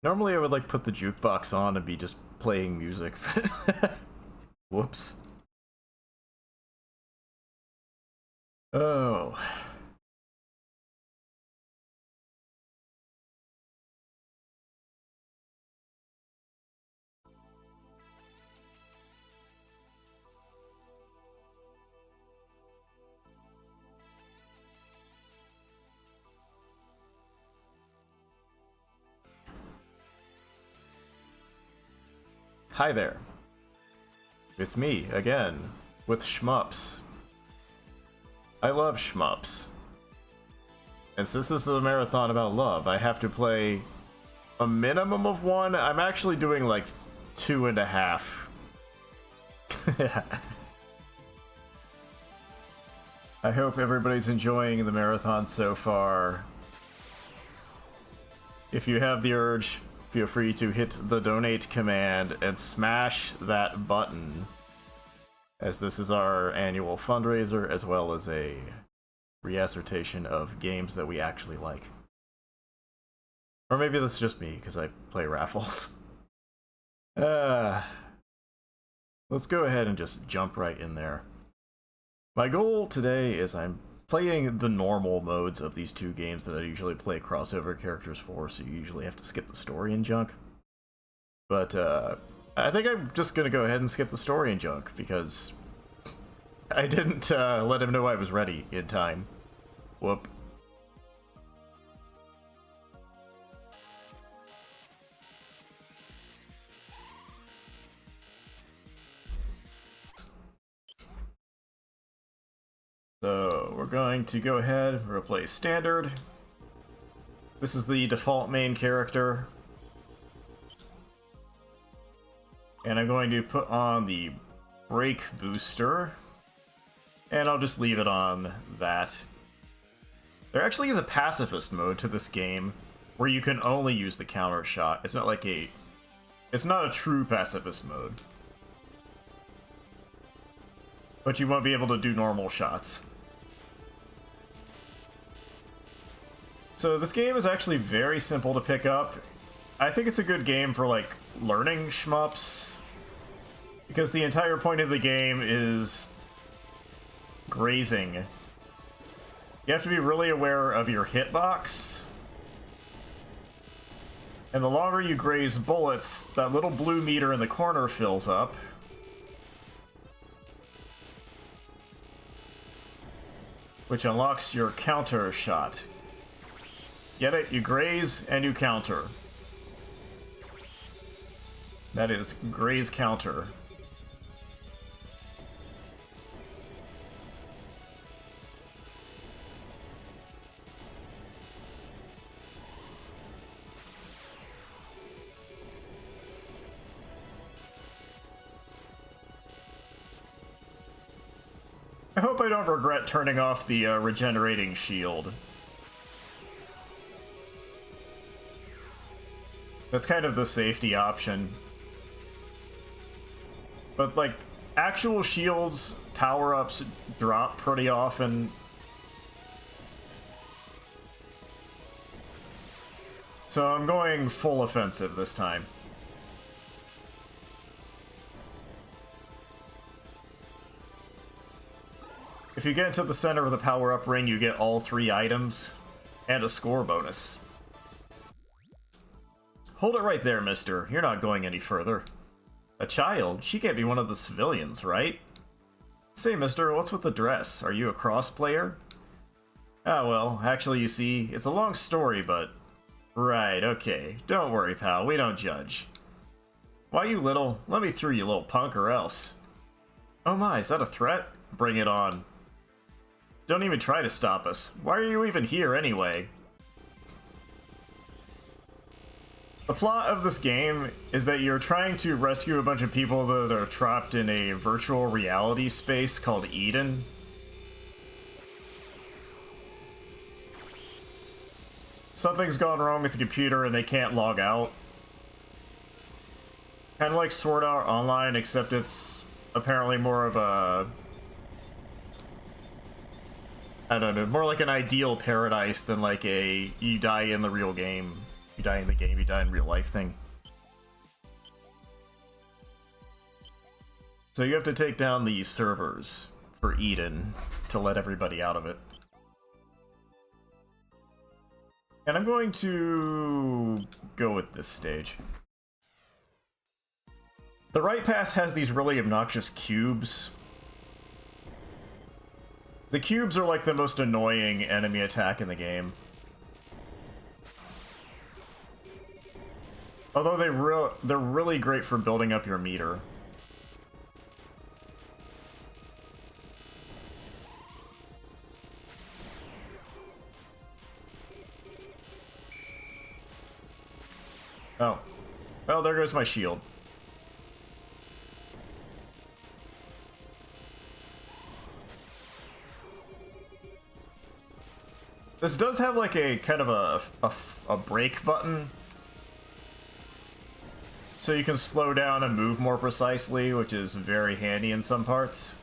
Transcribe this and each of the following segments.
Normally I would like put the jukebox on and be just playing music. Whoops. Oh. Hi there. It's me, again, with shmups. I love shmups. And since this is a marathon about love, I have to play a minimum of one. I'm actually doing like 2.5. I hope everybody's enjoying the marathon so far. If you have the urge, feel free to hit the donate command and smash that button, as this is our annual fundraiser as well as a reassertation of games that we actually like. Or maybe that's just me because I play raffles. Let's go ahead and just jump right in there. My goal today is I'm playing the normal modes of these two games that I usually play crossover characters for, so you usually have to skip the story and junk. But I think I'm just gonna go ahead and skip the story and junk because I didn't let him know I was ready in time. Whoop. So we're going to go ahead and replace standard. This is the default main character. And I'm going to put on the brake booster. And I'll just leave it on that. There actually is a pacifist mode to this game where you can only use the counter shot. It's not like it's not a true pacifist mode. But you won't be able to do normal shots. So this game is actually very simple to pick up. I think it's a good game for like learning shmups, because the entire point of the game is grazing. You have to be really aware of your hitbox. And the longer you graze bullets, that little blue meter in the corner fills up. Which unlocks your counter shot. Get it? You graze and you counter. That is graze counter. I hope I don't regret turning off the regenerating shield. That's kind of the safety option. But, like, actual shields, power-ups drop pretty often. So I'm going full offensive this time. If you get into the center of the power-up ring, you get all 3 items, and a score bonus. Hold it right there, mister. You're not going any further. A child? She can't be one of the civilians, right? Say, mister, what's with the dress? Are you a cross player? Ah, well, actually, you see, it's a long story, but... Right, okay. Don't worry, pal. We don't judge. Why, you little? Let me through, you little punk, or else. Oh my, is that a threat? Bring it on. Don't even try to stop us. Why are you even here, anyway? The plot of this game is that you're trying to rescue a bunch of people that are trapped in a virtual reality space called Eden. Something's gone wrong with the computer and they can't log out. Kind of like Sword Art Online, except it's apparently more of a... I don't know, more like an ideal paradise than like a you die in the real game You die in the game, you die in real life thing. So you have to take down the servers for Eden to let everybody out of it. And I'm going to go with this stage. The right path has these really obnoxious cubes. The cubes are like the most annoying enemy attack in the game. Although they're really great for building up your meter. Oh. Well, there goes my shield. This does have like a kind of a brake button. So you can slow down and move more precisely, which is very handy in some parts.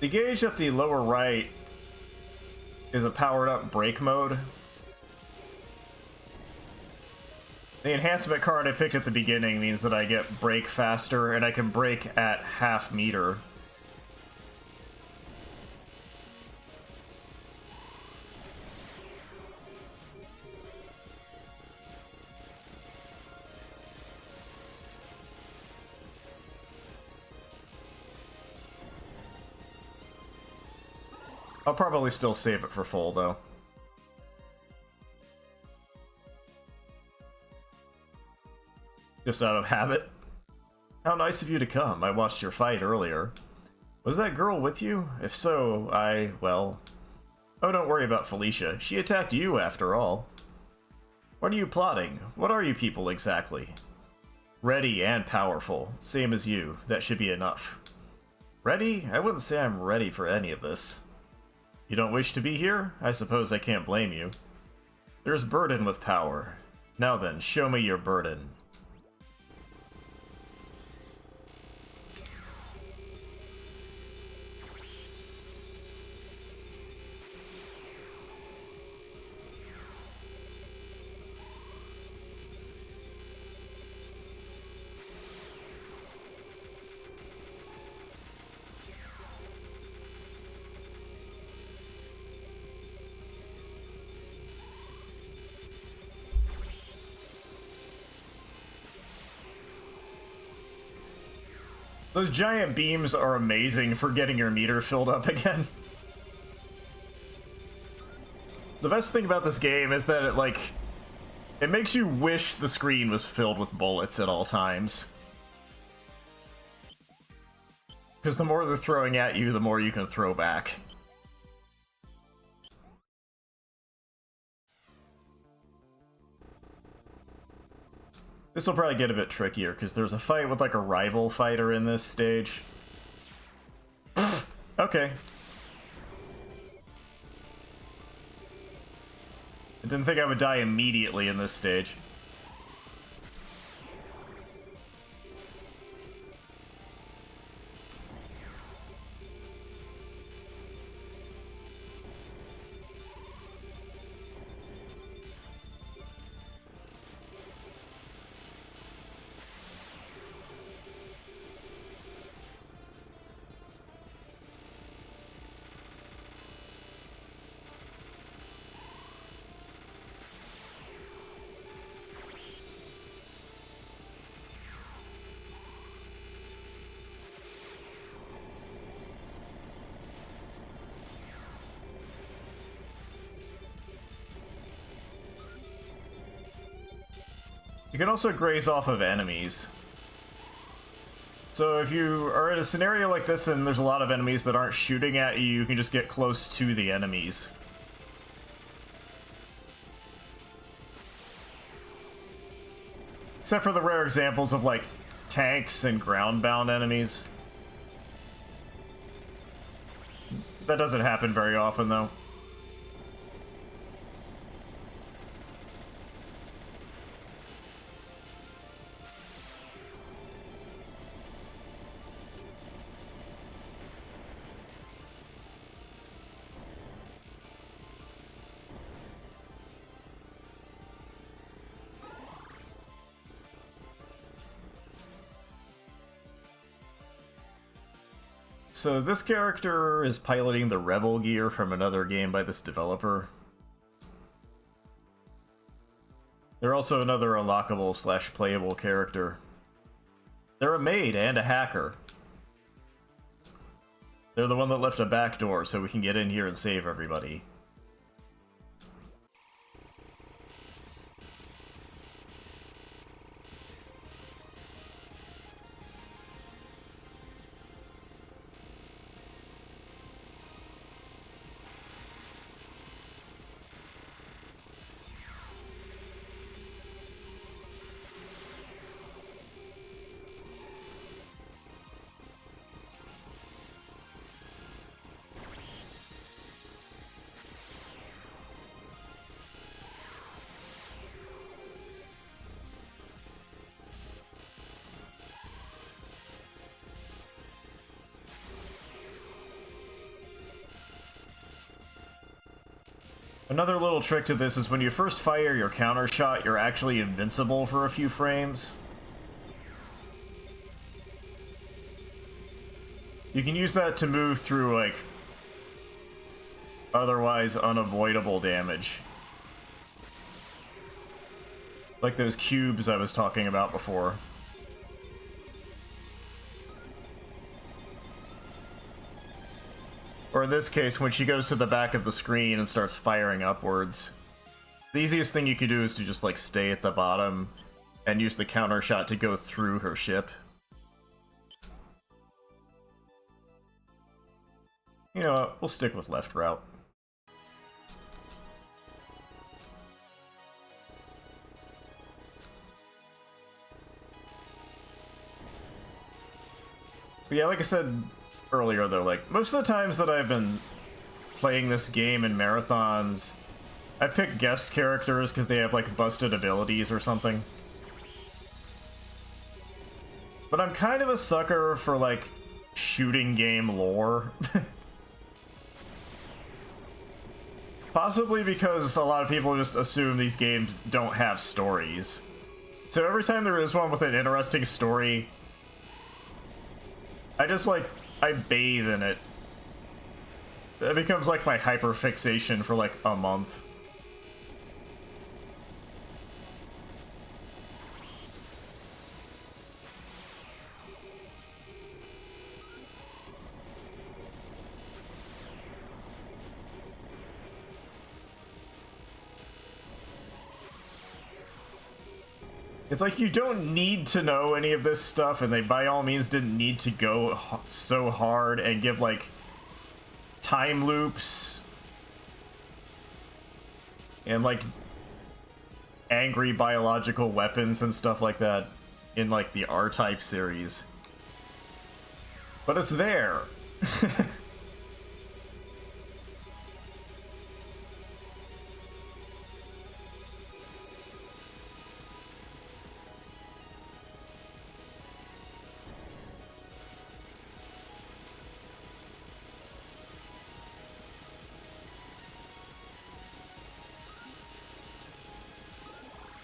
The gauge at the lower right is a powered up brake mode. The enhancement card I picked at the beginning means that I get brake faster and I can brake at half meter. I'll probably still save it for full, though. Just out of habit. How nice of you to come. I watched your fight earlier. Was that girl with you? If so, well... Oh, don't worry about Felicia. She attacked you, after all. What are you plotting? What are you people, exactly? Ready and powerful. Same as you. That should be enough. Ready? I wouldn't say I'm ready for any of this. You don't wish to be here? I suppose I can't blame you. There's burden with power. Now then, show me your burden. Those giant beams are amazing for getting your meter filled up again. The best thing about this game is that it makes you wish the screen was filled with bullets at all times. Because the more they're throwing at you, the more you can throw back. This will probably get a bit trickier, because there's a fight with, like, a rival fighter in this stage. Okay. I didn't think I would die immediately in this stage. You can also graze off of enemies. So if you are in a scenario like this and there's a lot of enemies that aren't shooting at you, you can just get close to the enemies. Except for the rare examples of, like, tanks and ground-bound enemies. That doesn't happen very often, though. So this character is piloting the Revel gear from another game by this developer. They're also another unlockable / playable character. They're a maid and a hacker. They're the one that left a back door so we can get in here and save everybody. Another little trick to this is when you first fire your counter shot, you're actually invincible for a few frames. You can use that to move through, like, otherwise unavoidable damage. Like those cubes I was talking about before. Or in this case, when she goes to the back of the screen and starts firing upwards. The easiest thing you can do is to just, like, stay at the bottom and use the counter shot to go through her ship. You know what? We'll stick with left route. But yeah, like I said earlier, though, like, most of the times that I've been playing this game in marathons, I pick guest characters because they have, like, busted abilities or something. But I'm kind of a sucker for, like, shooting game lore. Possibly because a lot of people just assume these games don't have stories. So every time there is one with an interesting story, I just, like, I bathe in it. That becomes, like, my hyperfixation for, like, a month. It's like you don't need to know any of this stuff, and they by all means didn't need to go so hard and give, like, time loops and, like, angry biological weapons and stuff like that in, like, the R-Type series. But it's there.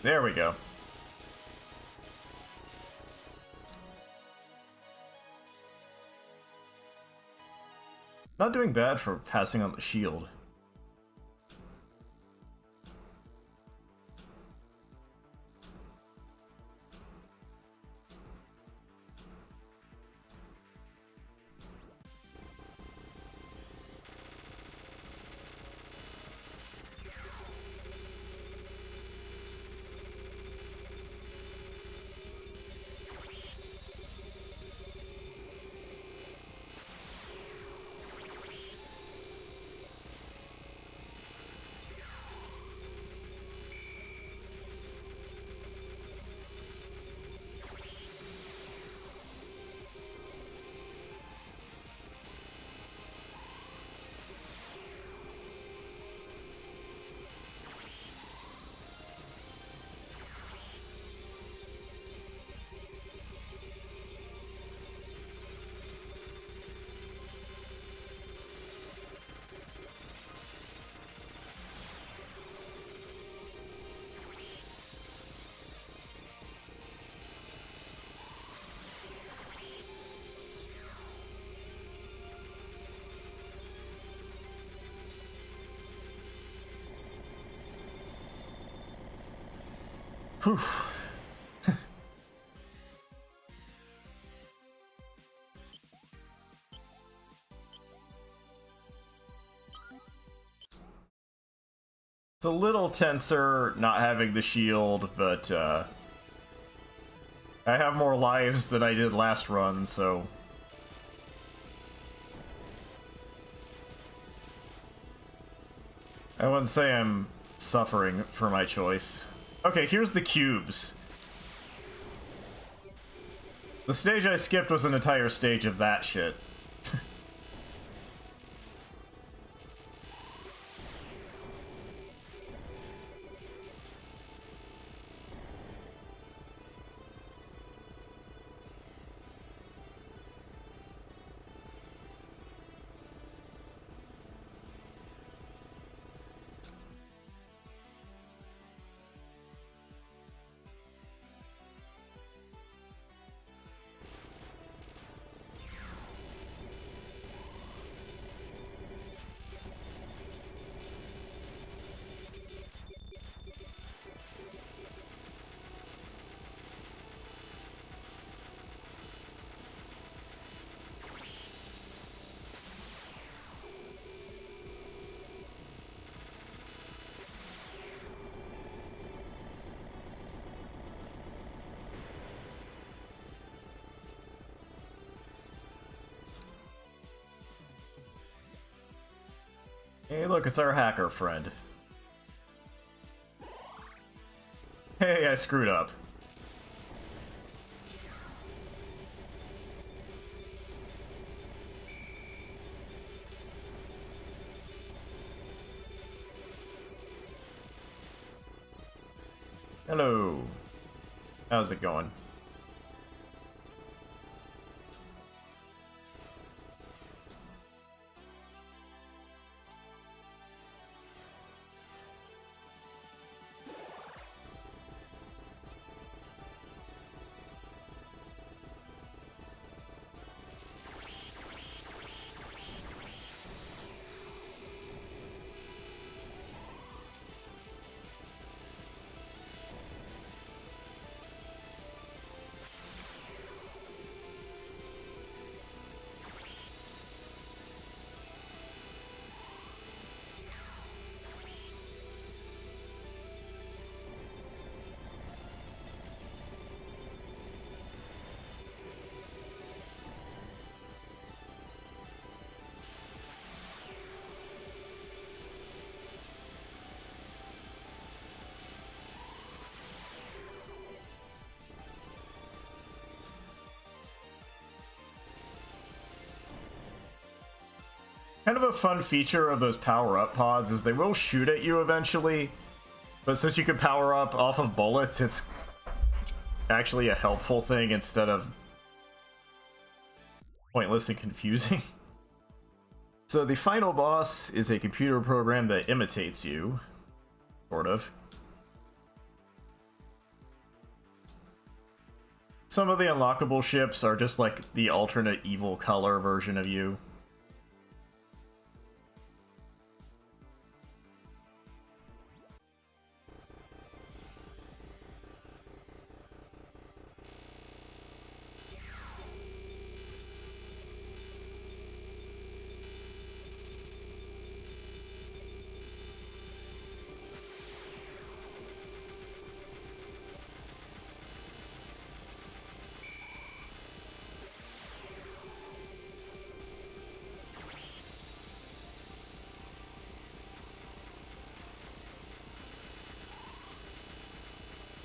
There we go. Not doing bad for passing on the shield. Whew. It's a little tenser not having the shield, but I have more lives than I did last run, so... I wouldn't say I'm suffering for my choice. Okay, here's the cubes. The stage I skipped was an entire stage of that shit. Hey, look, it's our hacker friend. Hey, I screwed up. Hello. How's it going? Kind of a fun feature of those power-up pods is they will shoot at you eventually, but since you can power up off of bullets, it's actually a helpful thing instead of pointless and confusing. So the final boss is a computer program that imitates you, sort of. Some of the unlockable ships are just like the alternate evil color version of you.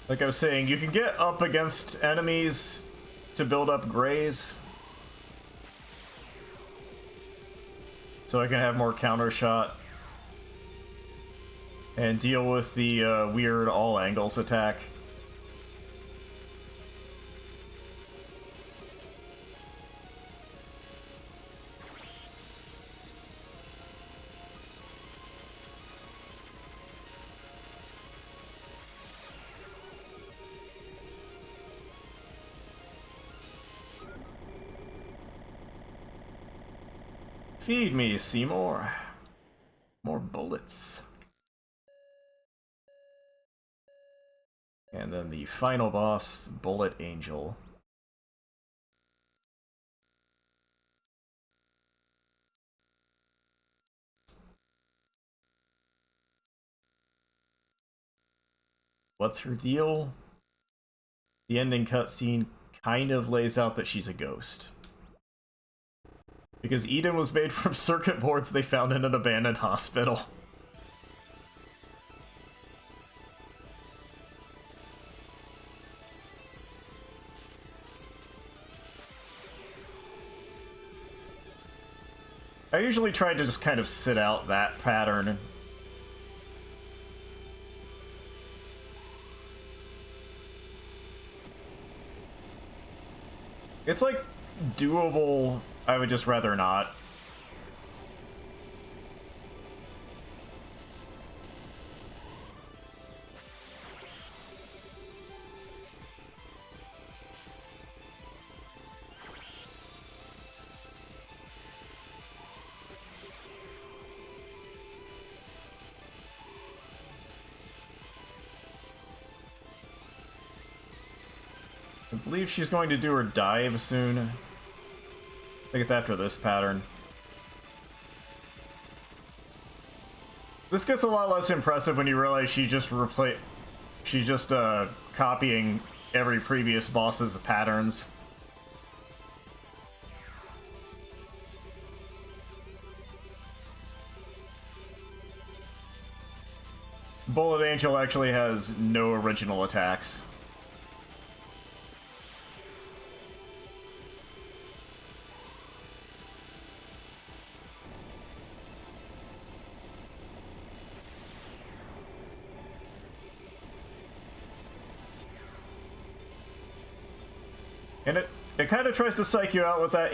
Like I was saying, you can get up against enemies to build up Graze. So I can have more counter shot. And deal with the weird all angles attack. Feed me, Seymour. More bullets. And then the final boss, Bullet Angel. What's her deal? The ending cutscene kind of lays out that she's a ghost. Because Eden was made from circuit boards they found in an abandoned hospital. I usually try to just kind of sit out that pattern. It's like doable, I would just rather not. I believe she's going to do her dive soon. I think it's after this pattern. This gets a lot less impressive when you realize she's just copying every previous boss's patterns. Bullet Angel actually has no original attacks. And it kind of tries to psych you out with that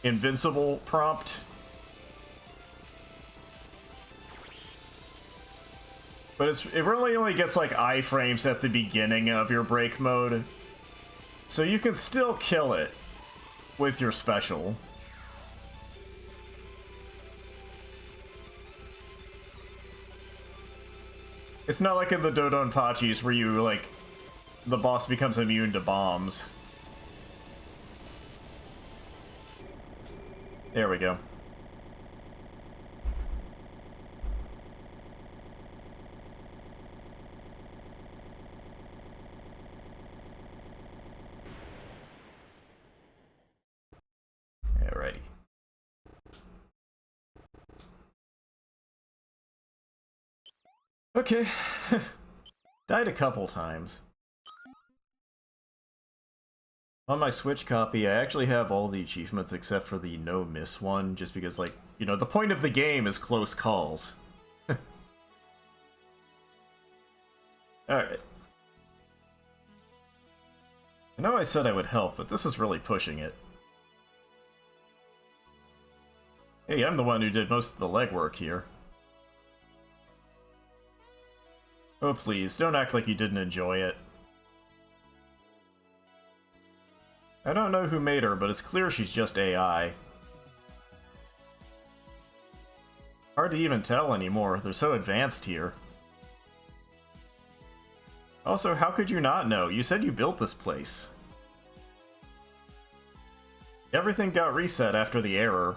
invincible prompt. But it really only gets like iframes at the beginning of your break mode. So you can still kill it with your special. It's not like in the Dodonpachis where you like the boss becomes immune to bombs. There we go. Alrighty. Okay. Died a couple times. On my Switch copy, I actually have all the achievements except for the no miss one, just because, like, you know, the point of the game is close calls. Alright. I know I said I would help, but this is really pushing it. Hey, I'm the one who did most of the legwork here. Oh please, don't act like you didn't enjoy it. I don't know who made her, but it's clear she's just AI. Hard to even tell anymore, they're so advanced here. Also, how could you not know? You said you built this place. Everything got reset after the error.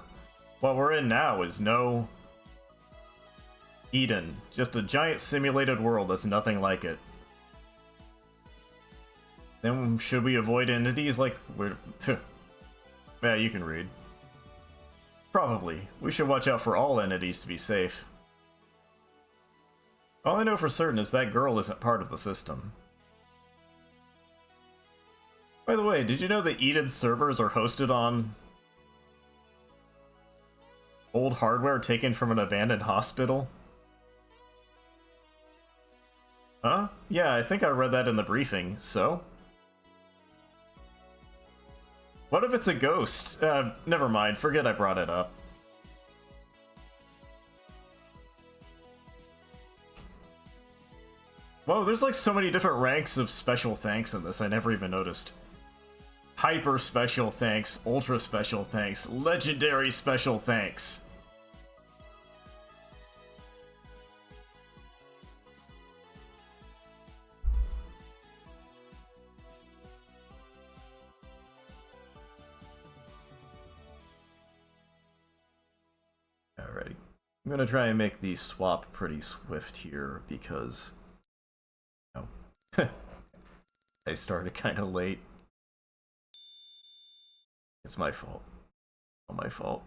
What we're in now is no Eden, just a giant simulated world that's nothing like it. Then should we avoid entities like we're... Yeah, you can read. Probably. We should watch out for all entities to be safe. All I know for certain is that girl isn't part of the system. By the way, did you know that Eden's servers are hosted on old hardware taken from an abandoned hospital? Huh? Yeah, I think I read that in the briefing, so? What if it's a ghost? Never mind, forget I brought it up. Whoa, there's like so many different ranks of special thanks in this, I never even noticed. Hyper special thanks, ultra special thanks, legendary special thanks. I'm gonna try and make the swap pretty swift here because, you know, I started kind of late. It's my fault. All my fault.